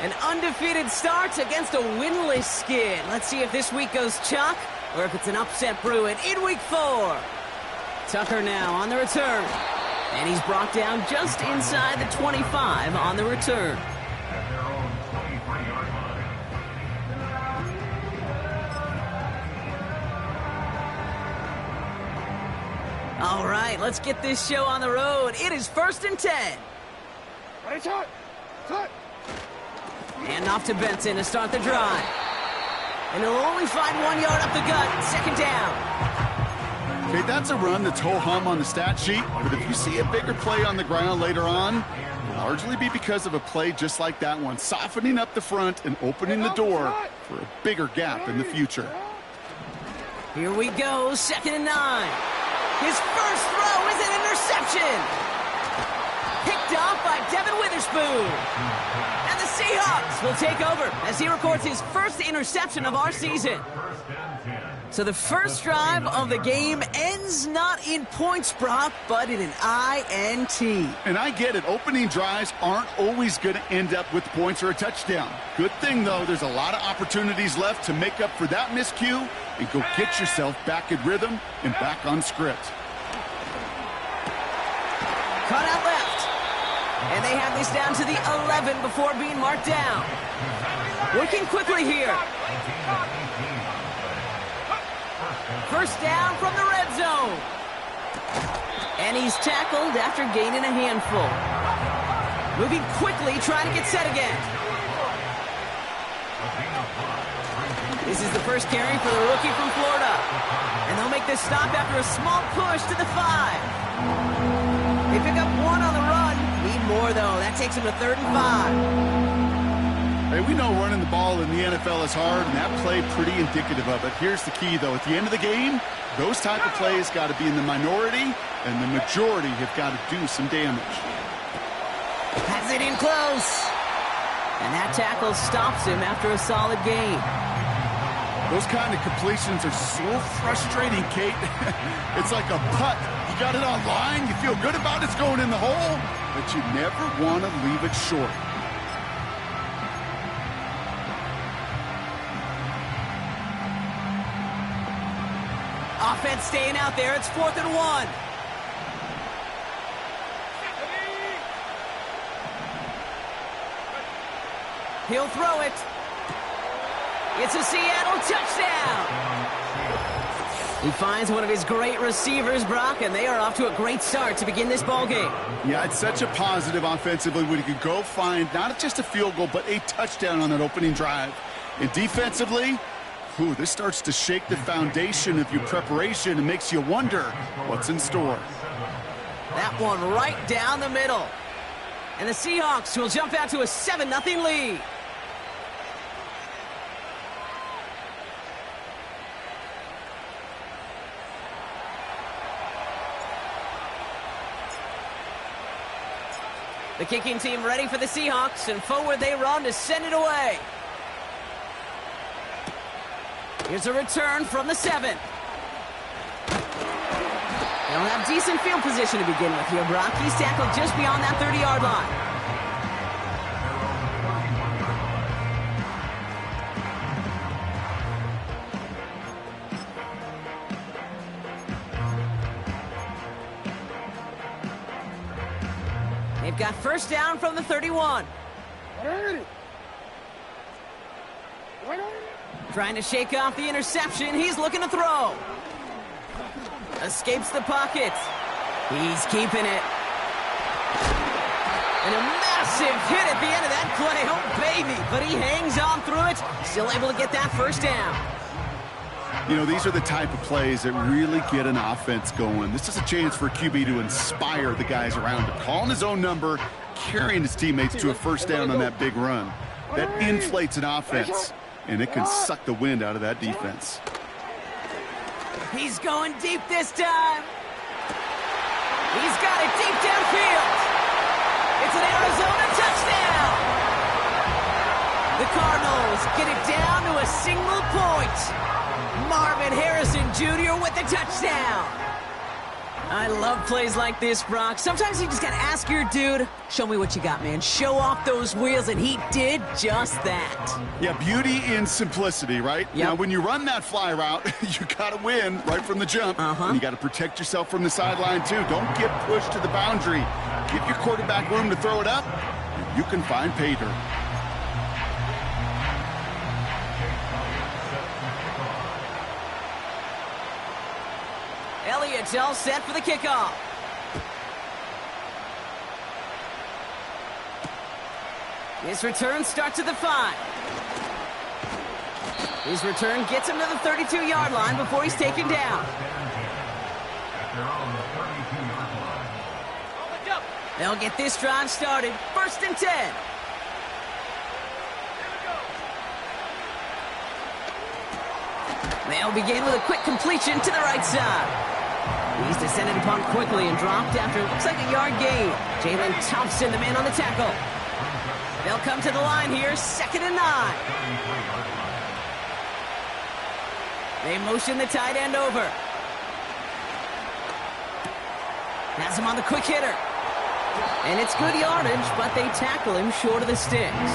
An undefeated start against a winless Skid. Let's see if this week goes chalk or if it's an upset brewing in week 4. Tucker now on the return. And he's brought down just inside the 25 on the return. All right, let's get this show on the road. It is 1st and 10. And off to Benson to start the drive. And he'll only find 1 yard up the gut. 2nd down. Okay, that's a run that's ho-hum on the stat sheet, but if you see a bigger play on the ground later on, it'll largely be because of a play just like that one, softening up the front and opening the door for a bigger gap in the future. Here we go, 2nd and 9. His first throw is an interception. Picked off by Devin Witherspoon. And the Seahawks will take over as he records his first interception of our season. So the first drive of the game ends not in points, Brock, but in an INT. And I get it. Opening drives aren't always going to end up with points or a touchdown. Good thing, though, there's a lot of opportunities left to make up for that miscue and go get yourself back in rhythm and back on script. Cut out left. And they have this down to the 11 before being marked down. Working quickly here. First down from the red zone. And he's tackled after gaining a handful. Moving quickly, trying to get set again. This is the first carry for the rookie from Florida. And they'll make this stop after a small push to the 5. They pick up 1 on the run. Need more, though. That takes them to 3rd and 5. Hey, we know running the ball in the NFL is hard, and that play pretty indicative of it. Here's the key, though. At the end of the game, those type of plays got to be in the minority, and the majority have got to do some damage. Has it in close. And that tackle stops him after a solid gain. Those kind of completions are so frustrating, Kate. It's like a putt. You got it on line, you feel good about it's going in the hole, but you never want to leave it short. Offense staying out there. It's 4th and 1. He'll throw it. It's a Seattle touchdown. He finds one of his great receivers, Brock, and they are off to a great start to begin this ball game. Yeah, it's such a positive offensively when you can go find not just a field goal, but a touchdown on that opening drive. And defensively, this starts to shake the foundation of your preparation and makes you wonder what's in store. That one right down the middle. And the Seahawks will jump out to a 7-0 lead. The kicking team ready for the Seahawks, and forward they run to send it away. Here's a return from the 7. They'll have decent field position to begin with here, Brock. He's tackled just beyond that 30-yard line. They've got first down from the 31. Trying to shake off the interception. He's looking to throw. Escapes the pocket. He's keeping it. And a massive hit at the end of that play. Oh, baby. But he hangs on through it. Still able to get that first down. You know, these are the type of plays that really get an offense going. This is a chance for a QB to inspire the guys around him. Calling his own number, carrying his teammates to a first down on that big run. That inflates an offense, and it can suck the wind out of that defense. He's going deep this time. He's got it deep downfield. It's an Arizona touchdown. The Cardinals get it down to a single point. Marvin Harrison Jr. with the touchdown. I love plays like this, Brock. Sometimes you just gotta ask your dude, show me what you got, man. Show off those wheels, and he did just that. Yeah, beauty in simplicity, right? Yep. Now, when you run that fly route, you gotta win right from the jump. And you gotta protect yourself from the sideline, too. Don't get pushed to the boundary. Give your quarterback room to throw it up, and you can find pay dirt. Elliott's all set for the kickoff. His return starts at the 5. His return gets him to the 32-yard line before he's taken down. They'll get this drive started. 1st and 10. They'll begin with a quick completion to the right side. He's descended upon quickly and dropped after looks like a yard gain. Jalen Thompson, the man on the tackle. They'll come to the line here, 2nd and 9. They motion the tight end over. Has him on the quick hitter. And it's good yardage, but they tackle him short of the sticks.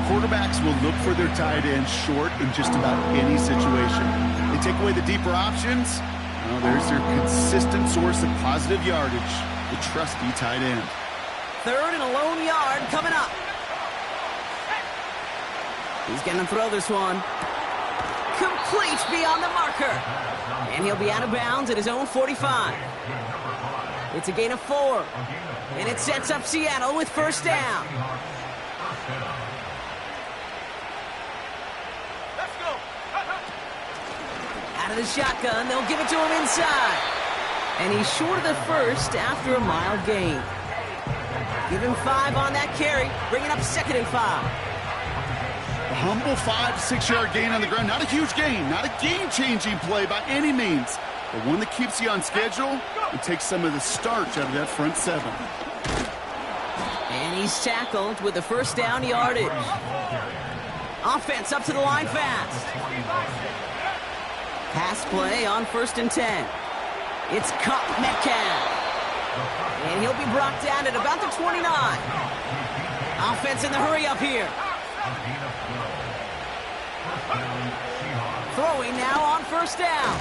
Quarterbacks will look for their tight end short in just about any situation. They take away the deeper options. Well, there's their consistent source of positive yardage, the trusty tight end. 3rd and a lone yard coming up. He's going to throw this one. Complete beyond the marker. And he'll be out of bounds at his own 45. It's a gain of 4. And it sets up Seattle with 1st down. Out of the shotgun, they'll give it to him inside. And he's short of the 1st after a mild gain. Give him 5 on that carry, bringing up 2nd and 5. A humble 5 to 6 yard gain on the ground. Not a huge gain, not a game-changing play by any means, but one that keeps you on schedule and takes some of the starch out of that front 7. And he's tackled with the 1st down yardage. Offense up to the line fast. Pass play on 1st and 10. It's caught Metcalf. And he'll be brought down at about the 29. Offense in the hurry up here. Throwing now on 1st down.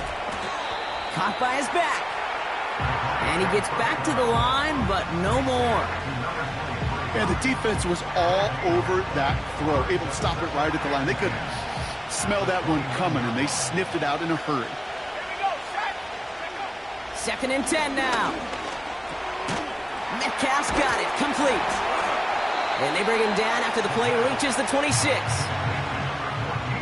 Caught by his back. And he gets back to the line, but no more. And the defense was all over that throw, able to stop it right at the line. They could smell that one coming, and they sniffed it out in a hurry. 2nd and 10 now. Metcalf's got it, complete. And they bring him down after the play reaches the 26.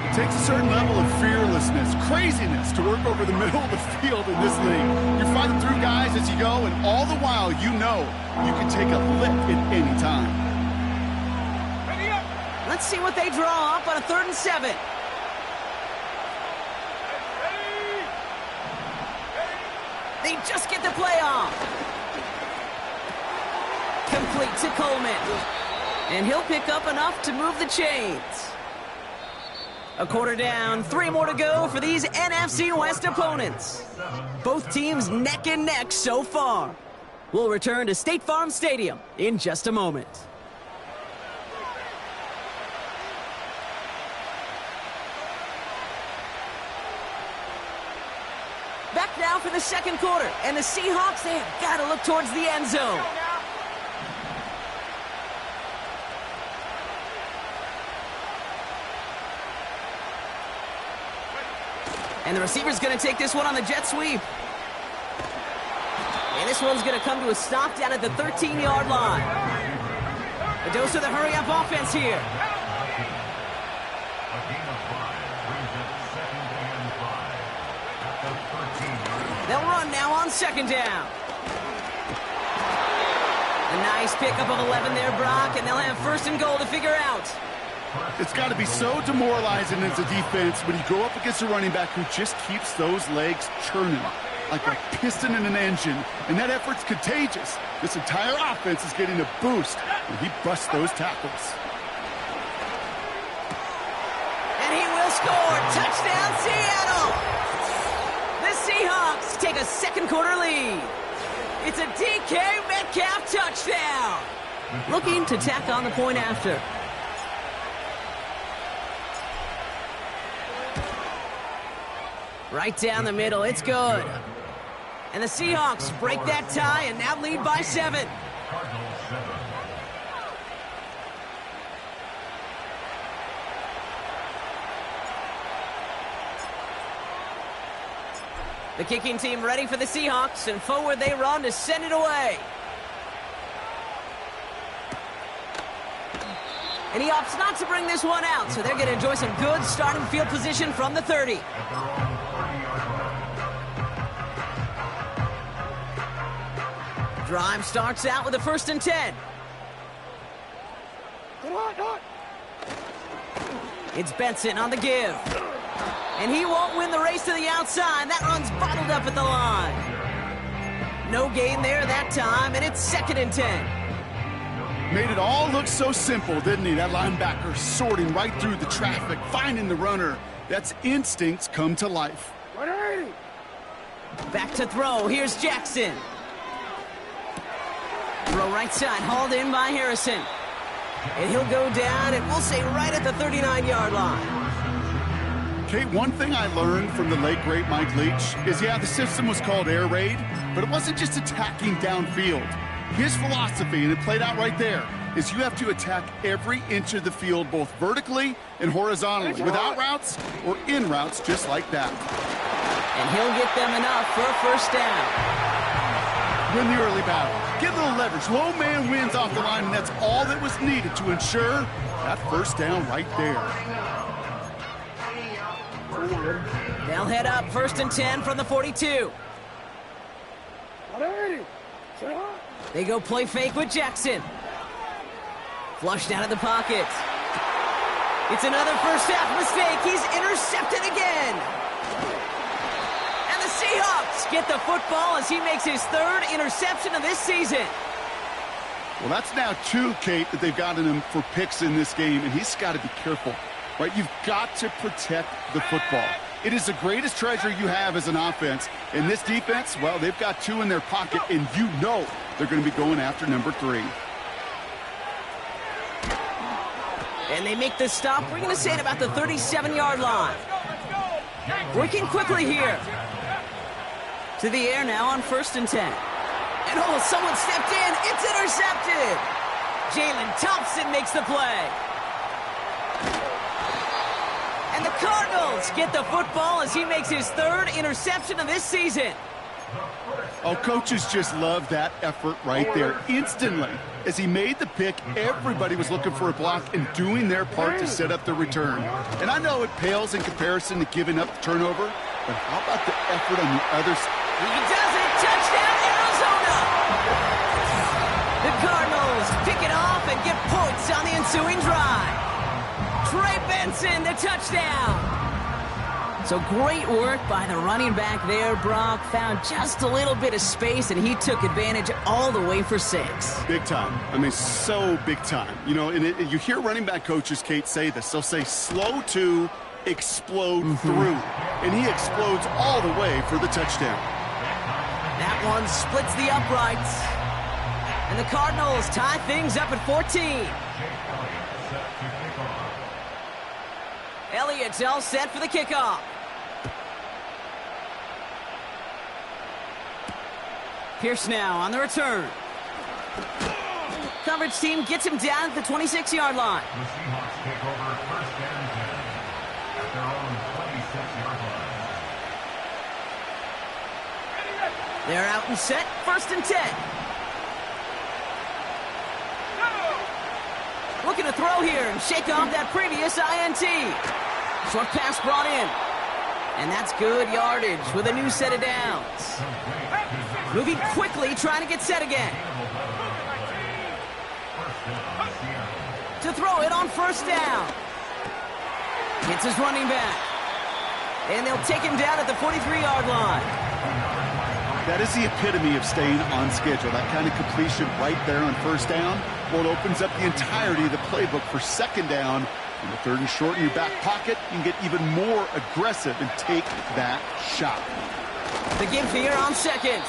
It takes a certain level of fearlessness, craziness to work over the middle of the field in this league. You're fighting through guys as you go, and all the while you know you can take a lick at any time. Let's see what they draw up on a 3rd and 7. They just get the play off. Complete to Coleman. And he'll pick up enough to move the chains. A quarter down, 3 more to go for these NFC West opponents. Both teams neck and neck so far. We'll return to State Farm Stadium in just a moment. Back now for the 2nd quarter, and the Seahawks, they have got to look towards the end zone. And the receiver's going to take this one on the jet sweep. And this one's going to come to a stop down at the 13-yard line. A dose of the hurry-up offense here. They'll run now on 2nd down. A nice pickup of 11 there, Brock, and they'll have 1st and goal to figure out. It's got to be so demoralizing as a defense when you go up against a running back who just keeps those legs churning like a piston in an engine, and that effort's contagious. This entire offense is getting a boost when he busts those tackles. And he will score. Touchdown, Seattle! The Seahawks take a second quarter lead. It's a DK Metcalf touchdown. Looking to tack on the point after. Right down the middle, it's good. And the Seahawks break that tie and now lead by 7. The kicking team ready for the Seahawks, and forward they run to send it away. And he opts not to bring this one out, so they're going to enjoy some good starting field position from the 30. Drive starts out with a 1st and 10. It's Benson on the give. And he won't win the race to the outside. That run's bottled up at the line. No gain there that time, and it's 2nd and 10. Made it all look so simple, didn't he? That linebacker sorting right through the traffic, finding the runner. That's instincts come to life. Back to throw. Here's Jackson. Throw right side, hauled in by Harrison. And he'll go down, and we'll say right at the 39-yard line. Kate, one thing I learned from the late, great Mike Leach is, yeah, the system was called air raid, but it wasn't just attacking downfield. His philosophy, and it played out right there, is you have to attack every inch of the field, both vertically and horizontally, without routes or in routes, just like that. And he'll get them enough for a 1st down. Win the early battle. Get a little leverage. Low man wins off the line, and that's all that was needed to ensure that 1st down right there. They'll head up 1st and 10 from the 42. They go play fake with Jackson. Flushed out of the pocket. It's another 1st half mistake. He's intercepted again. And the Seahawks get the football as he makes his 3rd interception of this season. Well, that's now 2, Kate, that they've gotten him for picks in this game, and he's got to be careful. Right, you've got to protect the football. It is the greatest treasure you have as an offense. In this defense, well, they've got 2 in their pocket, and you know they're going to be going after number 3. And they make the stop. We're going to say at about the 37-yard line. Working quickly here. To the air now on 1st and 10. And oh, someone stepped in. It's intercepted. Jalen Thompson makes the play. And the Cardinals get the football as he makes his 3rd interception of this season. Oh, coaches just love that effort right there. Instantly, as he made the pick, everybody was looking for a block and doing their part to set up the return. And I know it pales in comparison to giving up the turnover, but how about the effort on the other side? He does it! Touchdown, Arizona! The Cardinals pick it off and get points on the ensuing drive. Trey Benson, the touchdown. So great work by the running back there, Brock. Found just a little bit of space, and he took advantage all the way for 6. Big time. I mean, so big time. You know, and you hear running back coaches, Kate, say this. They'll say slow to explode through. And he explodes all the way for the touchdown. That one splits the uprights. And the Cardinals tie things up at 14. Elliott's all set for the kickoff. Pierce now on the return. Coverage team gets him down at the 26-yard line. The Seahawks take over 1st and 10 at their own 26-yard line. They're out and set, 1st and 10. Looking to throw here and shake off that previous INT. Short pass brought in. And that's good yardage with a new set of downs. Moving quickly, trying to get set again. To throw it on 1st down. Gets his running back. And they'll take him down at the 43-yard line. That is the epitome of staying on schedule. That kind of completion right there on 1st down. Well, it opens up the entirety of the playbook for 2nd down. And the 3rd and short in your back pocket, you can get even more aggressive and take that shot. The give here on second.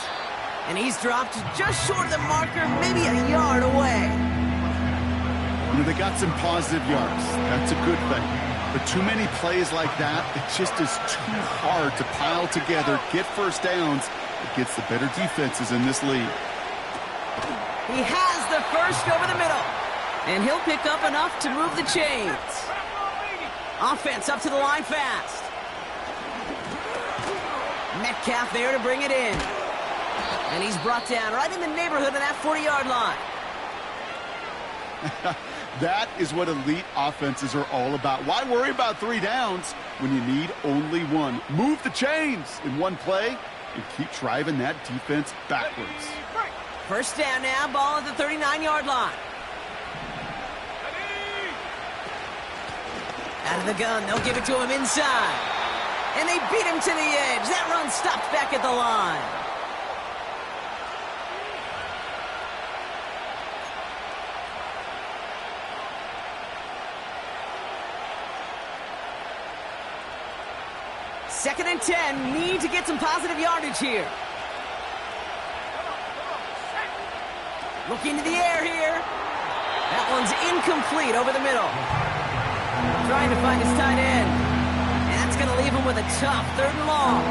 And he's dropped just short of the marker, maybe a yard away. You know, they got some positive yards. That's a good thing. But too many plays like that, it just is too hard to pile together, get first downs against the better defenses in this league. He has the first over the middle. And he'll pick up enough to move the chains. Offense up to the line fast. Metcalf there to bring it in. And he's brought down right in the neighborhood of that 40-yard line. That is what elite offenses are all about. Why worry about 3 downs when you need only 1? Move the chains in one play and keep driving that defense backwards. First down now, ball at the 39-yard line. Out of the gun, they'll give it to him inside. And they beat him to the edge. That run stopped back at the line. Second and 10, need to get some positive yardage here. Looking to the air here. That one's incomplete over the middle. Trying to find his tight end. And that's going to leave him with a tough 3rd and long.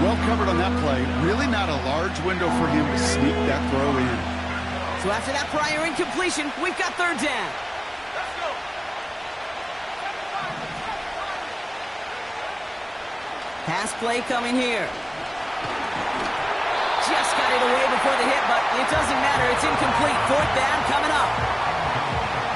Well covered on that play. Really not a large window for him to sneak that throw in. So after that prior incompletion, we've got 3rd down. Pass play coming here. Just got it away before the hit, but it doesn't matter. It's incomplete. 4th down coming up.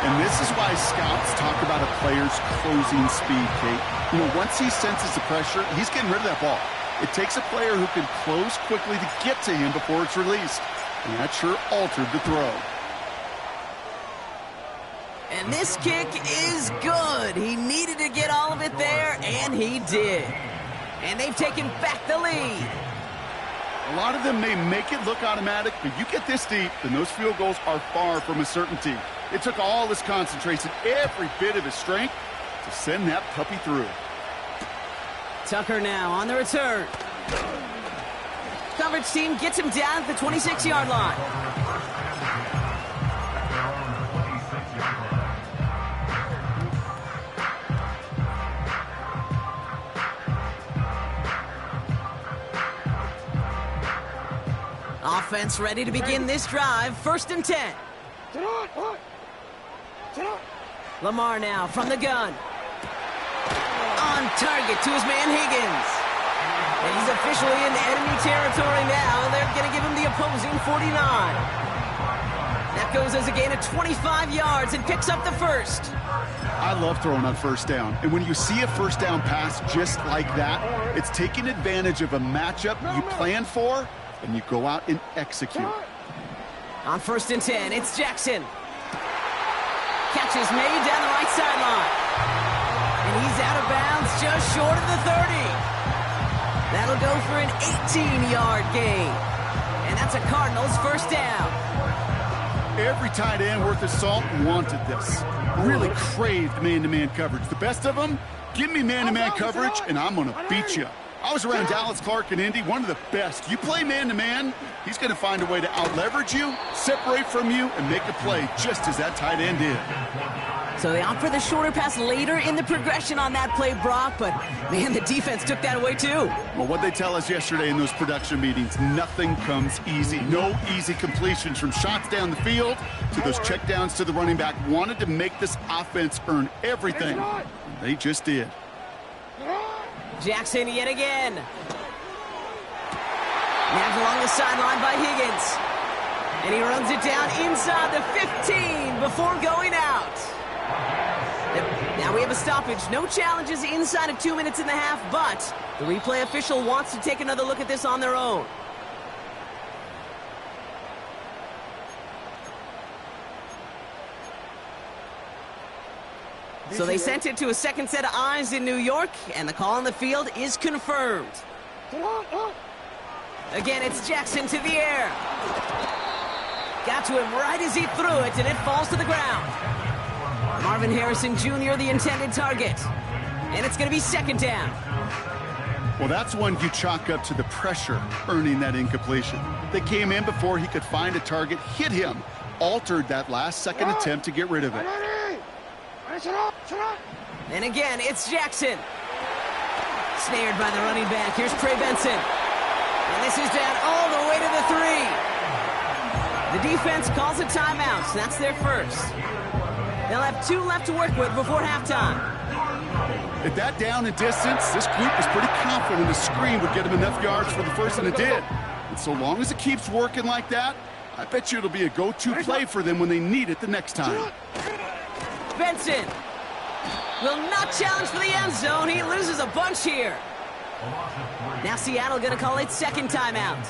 And this is why scouts talk about a player's closing speed, Kate. You know, once he senses the pressure, he's getting rid of that ball. It takes a player who can close quickly to get to him before it's released. And that sure altered the throw. And this kick is good. He needed to get all of it there, and he did. And they've taken back the lead. A lot of them may make it look automatic, but you get this deep, and those field goals are far from a certainty. It took all his concentration, every bit of his strength, to send that puppy through. Tucker now on the return. Coverage team gets him down at the 26-yard line. Offense ready to begin this drive. 1st and 10. Lamar now from the gun. On target to his man Higgins. And he's officially in enemy territory now. They're going to give him the opposing 49. That goes as a gain of 25 yards and picks up the first. I love throwing on 1st down. And when you see a 1st down pass just like that, it's taking advantage of a matchup you plan for, and you go out and execute. On 1st and 10, it's Jackson. Catch is made down the right sideline. And he's out of bounds just short of the 30. That'll go for an 18-yard gain. And that's a Cardinals 1st down. Every tight end worth his salt wanted this. Really craved man-to-man coverage. The best of them, give me man-to-man coverage, and I'm going to beat you. I was around Dallas Clark and Indy, one of the best. You play man-to-man, he's going to find a way to out-leverage you, separate from you, and make a play just as that tight end did. So they opt for the shorter pass later in the progression on that play, Brock, but, man, the defense took that away too. Well, what they tell us yesterday in those production meetings, nothing comes easy. No easy completions from shots down the field to those checkdowns to the running back. Wanted to make this offense earn everything. They just did. Jackson yet again. Nabbed along the sideline by Higgins. And he runs it down inside the 15 before going out. Now we have a stoppage. No challenges inside of 2 minutes and a half, but the replay official wants to take another look at this on their own. So they sent it to a second set of eyes in New York, and the call on the field is confirmed. Again, it's Jackson to the air. Got to him right as he threw it, and it falls to the ground. Marvin Harrison Jr., the intended target. And it's going to be 2nd down. Well, that's one you chalk up to the pressure earning that incompletion. They came in before he could find a target, hit him, altered that last-second attempt to get rid of it. And again, it's Jackson. Snared by the running back. Here's Trey Benson. And this is down all the way to the 3. The defense calls a timeout, so that's their first. They'll have 2 left to work with before halftime. At that down and distance, this group was pretty confident the screen would get him enough yards for the first, and it did. And so long as it keeps working like that, I bet you it'll be a go-to play for them when they need it the next time. Benson will not challenge for the end zone. He loses a bunch here. Now Seattle going to call its second timeout.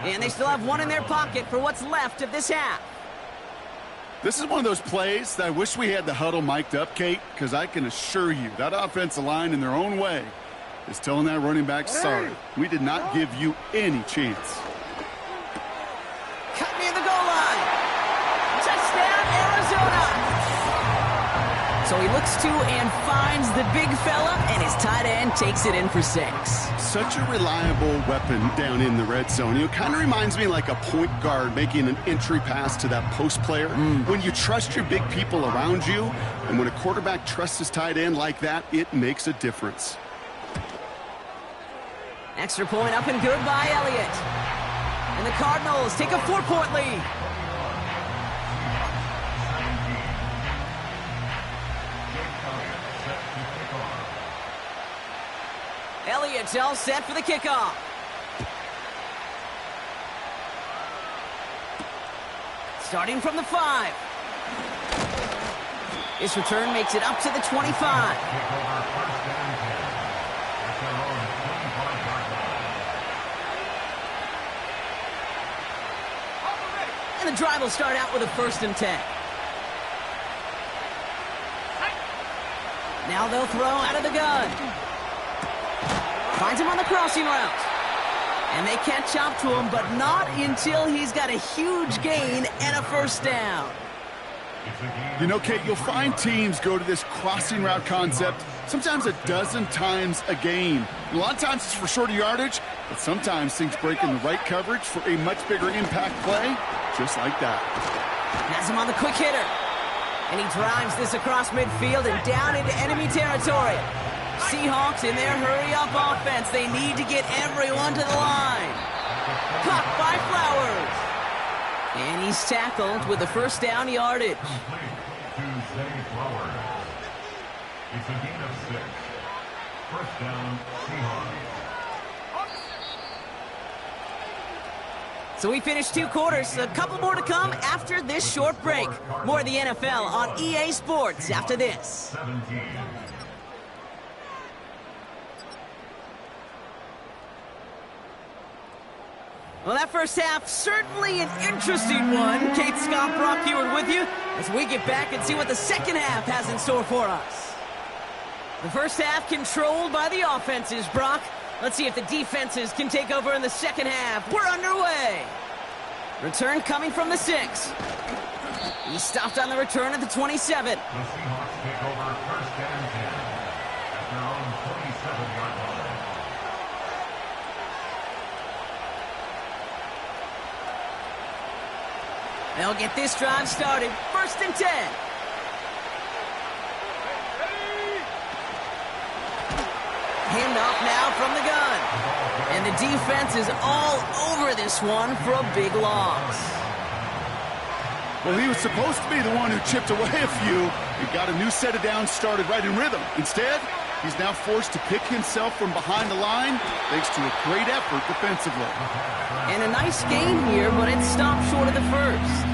And they still have 1 in their pocket for what's left of this half. This is one of those plays that I wish we had the huddle mic'd up, Kate, because I can assure you that offensive line in their own way is telling that running back, sorry, we did not give you any chance. Cut near the goal line. Touchdown, Arizona. So he looks to and finds the big fella, and his tight end takes it in for 6. Such a reliable weapon down in the red zone. It kind of reminds me like a point guard making an entry pass to that post player. When you trust your big people around you, and when a quarterback trusts his tight end like that, it makes a difference. Extra point up and good by Elliott. And the Cardinals take a 4-point lead. Elliott's all set for the kickoff. Starting from the 5. This return makes it up to the 25. And the drive will start out with a 1st and 10. Now they'll throw out of the gun. Finds him on the crossing route. And they catch up to him, but not until he's got a huge gain and a 1st down. You know, Kate, you'll find teams go to this crossing route concept sometimes a dozen times a game. A lot of times it's for shorter yardage, but sometimes things break in the right coverage for a much bigger impact play, just like that. Has him on the quick hitter. And he drives this across midfield and down into enemy territory. Seahawks in their hurry-up offense. They need to get everyone to the line. Caught by Flowers. And he's tackled with the 1st down yardage. It's a gain of 6. 1st down, Seahawks. So we finished 2 quarters. A couple more to come after this short break. More of the NFL on EA Sports after this. 17. Well, that first half, certainly an interesting one. Kate, Scott, Brock Heward with you as we get back and see what the second half has in store for us. The first half controlled by the offenses, Brock. Let's see if the defenses can take over in the second half. We're underway. Return coming from the 6. He stopped on the return at the 27. The Seahawks take over 1st and 10 at their own 27-yard line. They'll get this drive started. 1st and 10. Handoff now from the gun. And the defense is all over this one for a big loss. Well, he was supposed to be the one who chipped away a few. He got a new set of downs started right in rhythm. Instead, he's now forced to pick himself from behind the line thanks to a great effort defensively. And a nice gain here, but it stopped short of the 1st.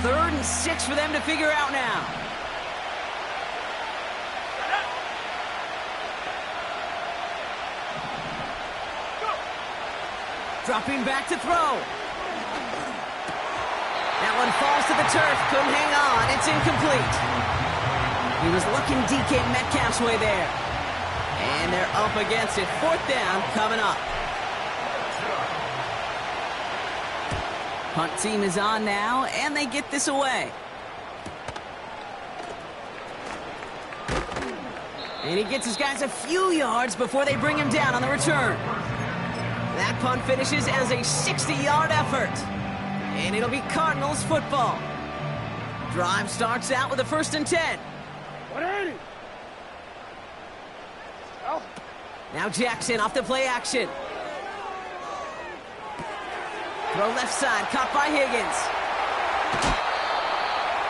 3rd and 6 for them to figure out now. Dropping back to throw. That one falls to the turf. Couldn't hang on. It's incomplete. He was looking DK Metcalf's way there. And they're up against it. 4th down coming up. Punt team is on now, and they get this away. And he gets his guys a few yards before they bring him down on the return. That punt finishes as a 60-yard effort. And it'll be Cardinals football. Drive starts out with a 1st and 10. 180. Oh. Now Jackson off the play action. Throw left side, caught by Higgins.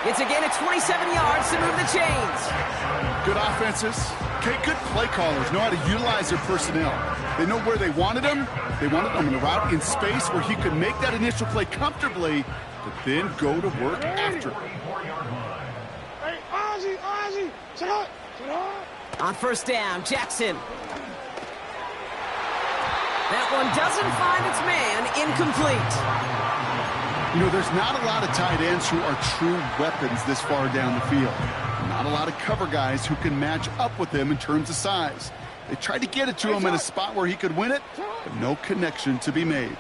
It's again at 27 yards to move the chains. Good offenses. Okay, good play callers know how to utilize their personnel. They know where they wanted him. They wanted him in a route in space where he could make that initial play comfortably, but then go to work after. Hey, Ozzie, sit up. On 1st down, Jackson. That one doesn't find its man, incomplete. You know, there's not a lot of tight ends who are true weapons this far down the field. Not a lot of cover guys who can match up with him in terms of size. They tried to get it to him in a spot where he could win it, but no connection to be made.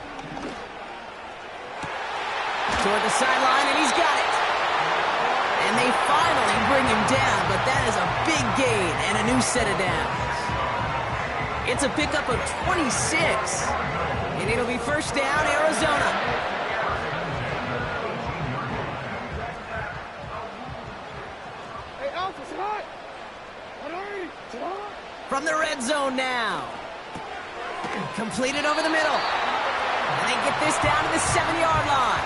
Toward the sideline, and he's got it. And they finally bring him down, but that is a big gain and a new set of downs. It's a pickup of 26, and it'll be 1st down, Arizona. From the red zone now. Completed over the middle. And they get this down to the 7-yard line.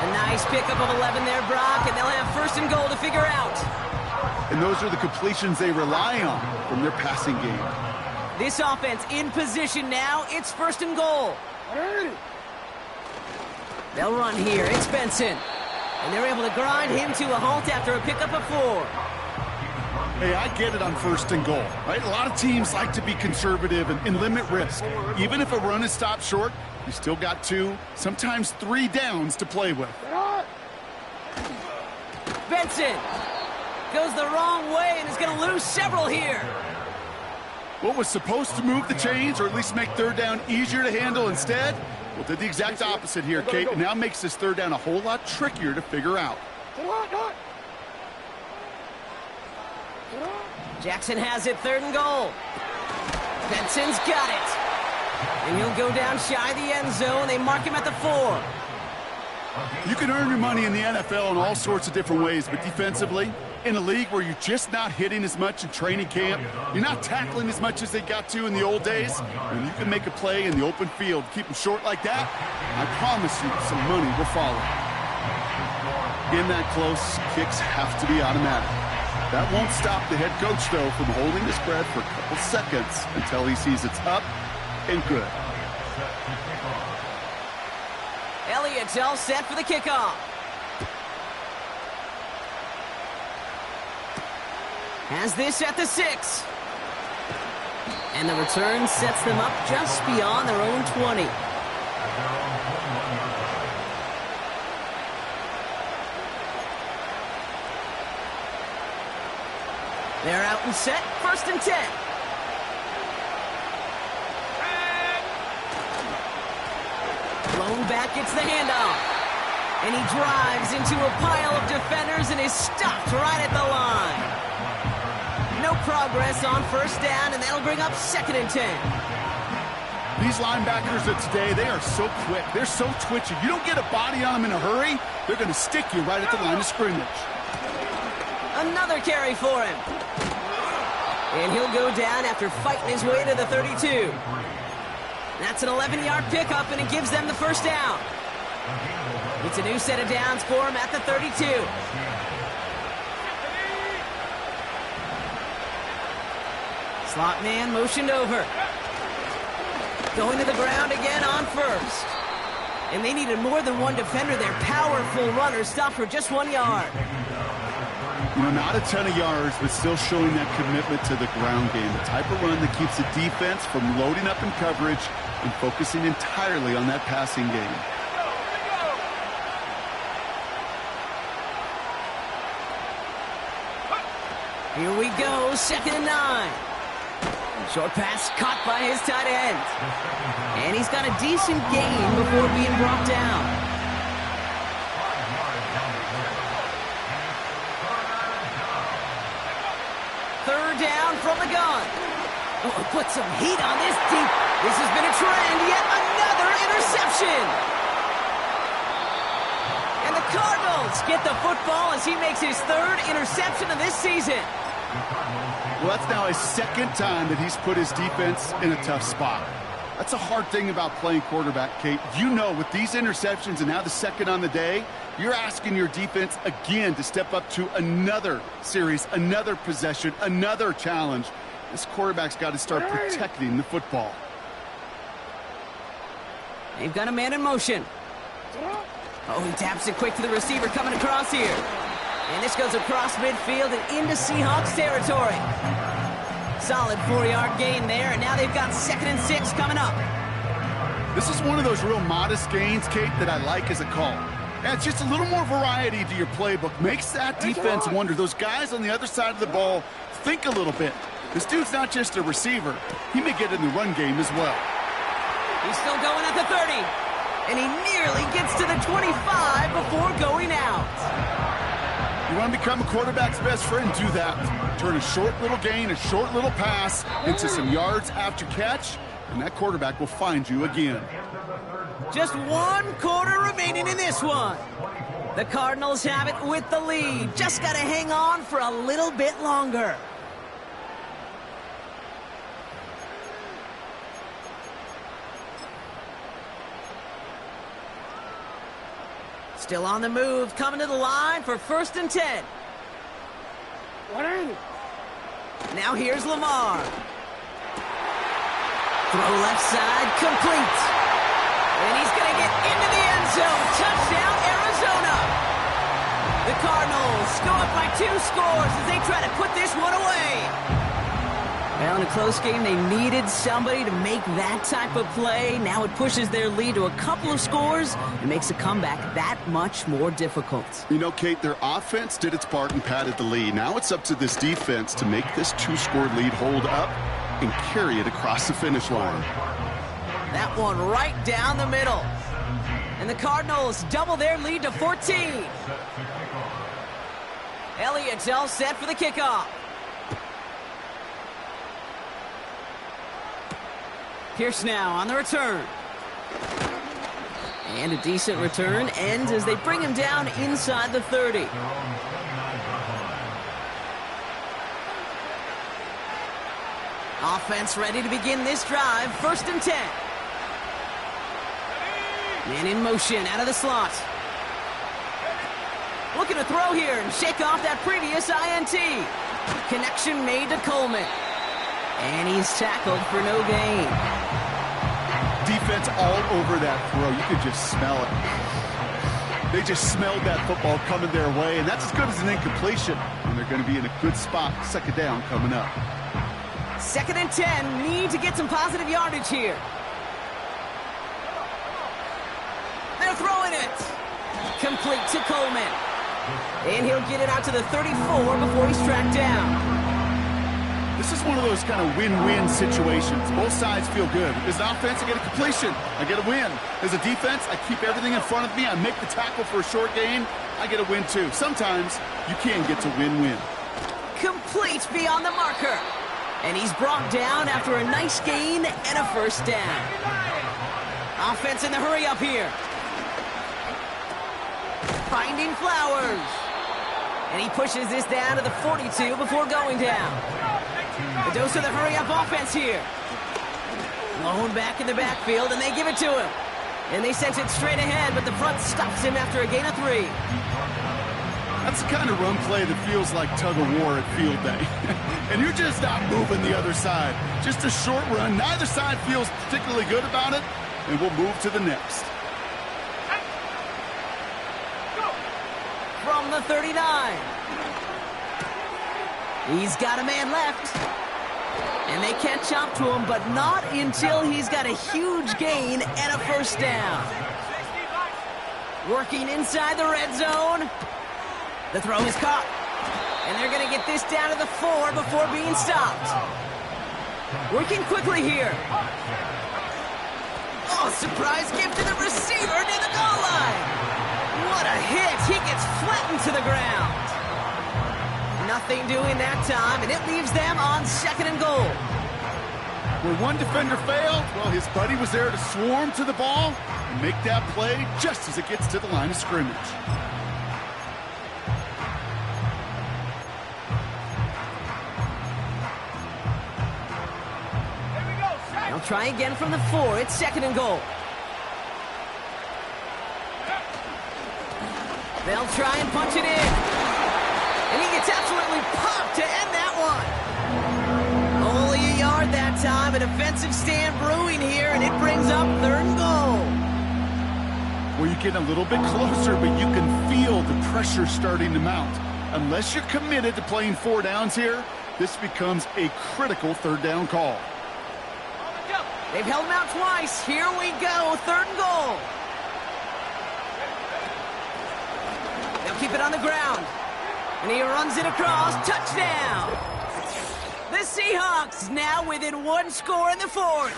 A nice pickup of 11 there, Brock, and they'll have 1st and goal to figure out. And those are the completions they rely on from their passing game. This offense in position now. It's 1st and goal. They'll run here. It's Benson. And they're able to grind him to a halt after a pickup of 4. Hey, I get it on 1st and goal, right? A lot of teams like to be conservative and limit risk. Even if a run is stopped short, you still got 2, sometimes 3 downs to play with. Benson goes the wrong way and is going to lose several here. What was supposed to move the chains or at least make 3rd down easier to handle instead? Well, did the exact opposite here, Kate. It now makes this 3rd down a whole lot trickier to figure out. Jackson has it, 3rd and goal. Benson's got it. And he'll go down shy of the end zone. They mark him at the 4. You can earn your money in the NFL in all sorts of different ways, but defensively, in a league where you're just not hitting as much in training camp, you're not tackling as much as they got to in the old days, when you can make a play in the open field, keep them short like that, I promise you some money will follow. In that close, kicks have to be automatic. That won't stop the head coach, though, from holding his breath for a couple seconds until he sees it's up and good. Elliott's all set for the kickoff. Has this at the 6. And the return sets them up just beyond their own 20. They're out and set, 1st and 10. Blown back gets the handoff. And he drives into a pile of defenders and is stopped right at the line. No progress on 1st down, and that'll bring up 2nd and 10. These linebackers of today, they are so quick. They're so twitchy. You don't get a body on them in a hurry, they're going to stick you right at the line of scrimmage. Another carry for him. And he'll go down after fighting his way to the 32. That's an 11-yard pickup, and it gives them the 1st down. It's a new set of downs for him at the 32. Slot man motioned over. Going to the ground again on 1st. And they needed more than one defender. Their powerful runner stopped for just 1 yard. You know, not a ton of yards, but still showing that commitment to the ground game. The type of run that keeps the defense from loading up in coverage and focusing entirely on that passing game. Here we go, 2nd and 9. Short pass caught by his tight end. And he's got a decent gain before being brought down. Third down from the gun. Oh, put some heat on this deep. This has been a trend. Yet another interception. And the Cardinals get the football as he makes his third interception of this season. Well, that's now his second time that he's put his defense in a tough spot. That's a hard thing about playing quarterback, Kate. You know, with these interceptions and now the second on the day, you're asking your defense again to step up to another series, another possession, another challenge. This quarterback's got to start protecting the football. They've got a man in motion. Oh, he taps it quick to the receiver coming across here. And this goes across midfield and into Seahawks territory. Solid 4-yard gain there, and now they've got 2nd and 6 coming up. This is one of those real modest gains, Kate, that I like as a call. Adds just a little more variety to your playbook. Makes that defense wonder. Those guys on the other side of the ball think a little bit. This dude's not just a receiver. He may get in the run game as well. He's still going at the 30. And he nearly gets to the 25 before going out. You want to become a quarterback's best friend, do that. Turn a short little gain, a short little pass into some yards after catch, and that quarterback will find you again. Just 1 quarter remaining in this one. The Cardinals have it with the lead. Just got to hang on for a little bit longer. Still on the move, coming to the line for 1st and 10. 180. Now here's Lamar. Throw left side, complete. And he's going to get into the end zone. Touchdown, Arizona. The Cardinals go up by 2 scores as they try to put this one away. Well, in a close game, they needed somebody to make that type of play. Now it pushes their lead to a couple of scores and makes a comeback that much more difficult. You know, Kate, their offense did its part and padded the lead. Now it's up to this defense to make this 2-score lead hold up and carry it across the finish line. That one right down the middle. And the Cardinals double their lead to 14. Elliott's all set for the kickoff. Pierce now on the return. And a decent return ends as they bring him down inside the 30. Offense ready to begin this drive. 1st and 10. Man in motion out of the slot. Looking to throw here and shake off that previous INT. Connection made to Coleman. And he's tackled for no gain. Defense all over that throw. You could just smell it. They just smelled that football coming their way, and that's as good as an incompletion. And they're going to be in a good spot. 2nd down coming up. 2nd and 10. Need to get some positive yardage here. They're throwing it. Complete to Coleman. And he'll get it out to the 34 before he's tracked down. This is one of those kind of win-win situations. Both sides feel good. As an offense, I get a completion. I get a win. As a defense, I keep everything in front of me. I make the tackle for a short gain. I get a win, too. Sometimes you can get to win-win. Complete beyond the marker. And he's brought down after a nice gain and a 1st down. Offense in the hurry up here. Finding Flowers. And he pushes this down to the 42 before going down. A dose of the hurry-up offense here. Blown back in the backfield, and they give it to him. And they sent it straight ahead, but the front stops him after a gain of 3. That's the kind of run play that feels like tug-of-war at field day. And you're just not moving the other side. Just a short run. Neither side feels particularly good about it, and we'll move to the next. From the 39. He's got a man left. And they catch up to him, but not until he's got a huge gain and a 1st down. Working inside the red zone. The throw is caught. And they're going to get this down to the 4 before being stopped. Working quickly here. Oh, surprise gift to the receiver near the goal line. What a hit. He gets flattened to the ground. Nothing doing that time, and it leaves them on 2nd and goal. Where one defender failed, well, his buddy was there to swarm to the ball and make that play just as it gets to the line of scrimmage. They'll try again from the 4. It's 2nd and goal. They'll try and punch it in. And he gets absolutely popped to end that one. Only a yard that time. A defensive stand brewing here, and it brings up 3rd and goal. Well, you're getting a little bit closer, but you can feel the pressure starting to mount. Unless you're committed to playing 4 downs here, this becomes a critical 3rd down call. They've held him out twice. Here we go, 3rd and goal. They'll keep it on the ground. And he runs it across. Touchdown. The Seahawks now within 1 score in the 4th.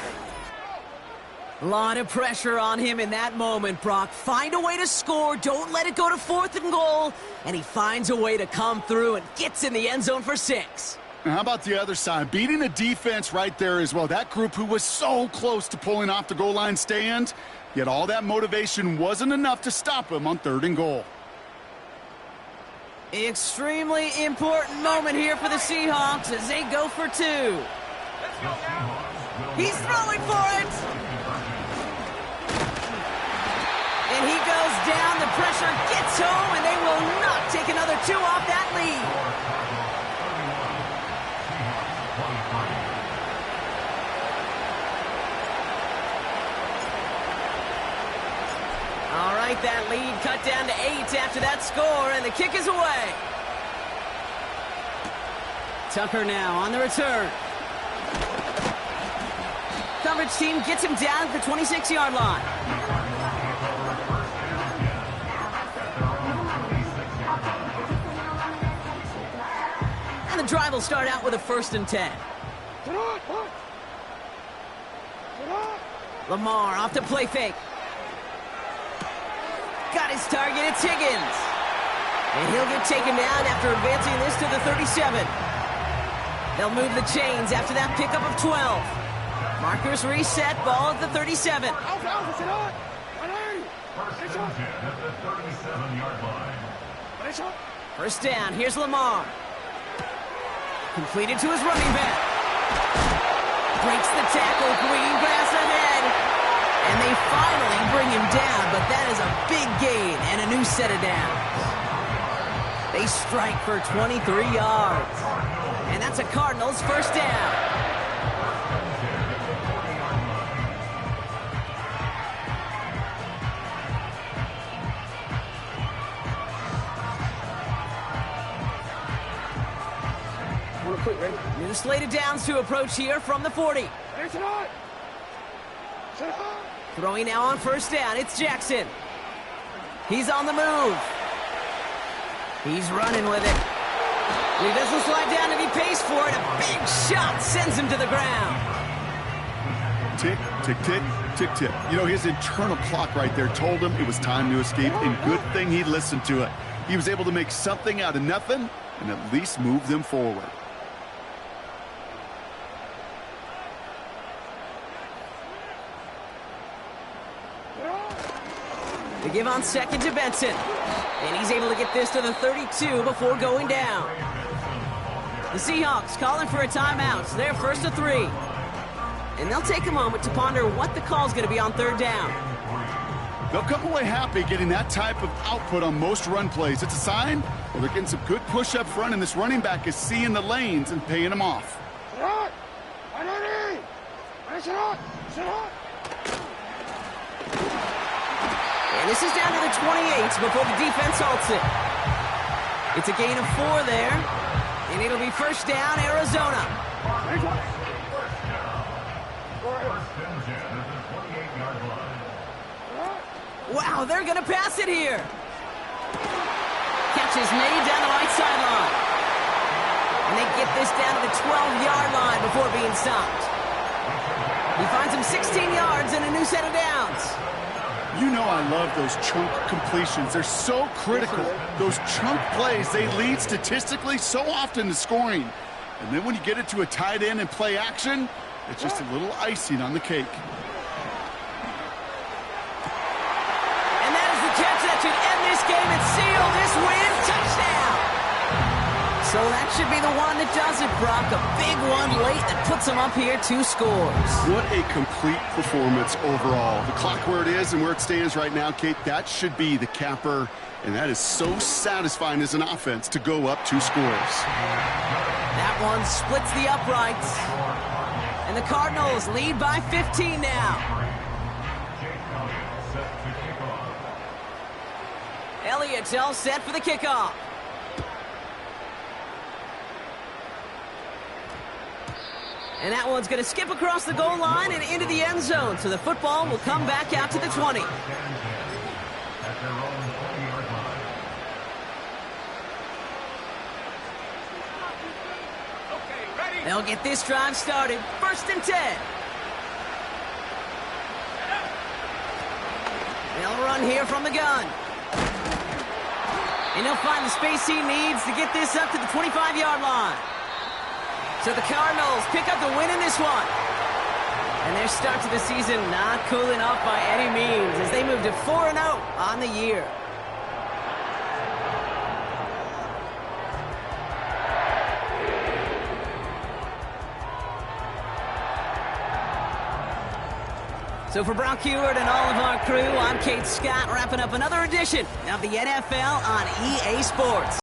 A lot of pressure on him in that moment, Brock. Find a way to score. Don't let it go to 4th and goal. And he finds a way to come through and gets in the end zone for 6. Now, how about the other side? Beating the defense right there as well. That group who was so close to pulling off the goal line stand, yet all that motivation wasn't enough to stop him on 3rd and goal. Extremely important moment here for the Seahawks as they go for 2. He's throwing for it. And he goes down. The pressure gets home, and they will not take another 2 off that lead. All right, that lead cut down to 8 after that score, and the kick is away. Tucker now on the return. Coverage team gets him down at the 26-yard line. And the drive will start out with a 1st and 10. Lamar off the play fake. Got his target, it's Higgins. And he'll get taken down after advancing this to the 37. They'll move the chains after that pickup of 12. Markers reset, ball at the 37. First down, here's Lamar. Completed to his running back. Breaks the tackle, green grass ahead. And they finally bring him down, but that is a big gain and a new set of downs. They strike for 23 yards. And that's a Cardinals first down. New slate of downs to approach here from the 40. Throwing now on first down, it's Jackson. He's on the move. He's running with it. He doesn't slide down and he pays for it. A big shot sends him to the ground. Tick, tick, tick, tick, tick. You know, his internal clock right there told him it was time to escape, and good thing he listened to it. He was able to make something out of nothing and at least move them forward. They give on 2nd to Benson. And he's able to get this to the 32 before going down. The Seahawks calling for a timeout. So they're 1st to 3. And they'll take a moment to ponder what the call's going to be on 3rd down. They'll come away happy getting that type of output on most run plays. It's a sign, well, they're getting some good push up front, and this running back is seeing the lanes and paying them off. And this is down to the 28 before the defense halts it. It's a gain of 4 there. And it'll be first down, Arizona. Wow, they're going to pass it here. Catch is made down the right sideline. And they get this down to the 12-yard line before being stopped. He finds him 16 yards and a new set of downs. You know I love those chunk completions. They're so critical. Those chunk plays, they lead statistically so often to scoring. And then when you get it to a tight end and play action, it's just a little icing on the cake. And that is the catch that should end this game and seal this win. Touchdown! So that should be the one that does it, Brock. A big one late that puts them up here 2 scores. What a complete performance overall. The clock where it is and where it stands right now, Kate, that should be the capper. And that is so satisfying as an offense to go up 2 scores. That one splits the uprights. And the Cardinals lead by 15 now. Elliott's all set for the kickoff. And that one's going to skip across the goal line and into the end zone. So the football will come back out to the 20. They'll get this drive started. 1st and 10. They'll run here from the gun. And he'll find the space he needs to get this up to the 25-yard line. So the Cardinals pick up the win in this one. And their start to the season not cooling off by any means as they move to 4-0 on the year. So for Brock Huard and all of our crew, I'm Kate Scott, wrapping up another edition of the NFL on EA Sports.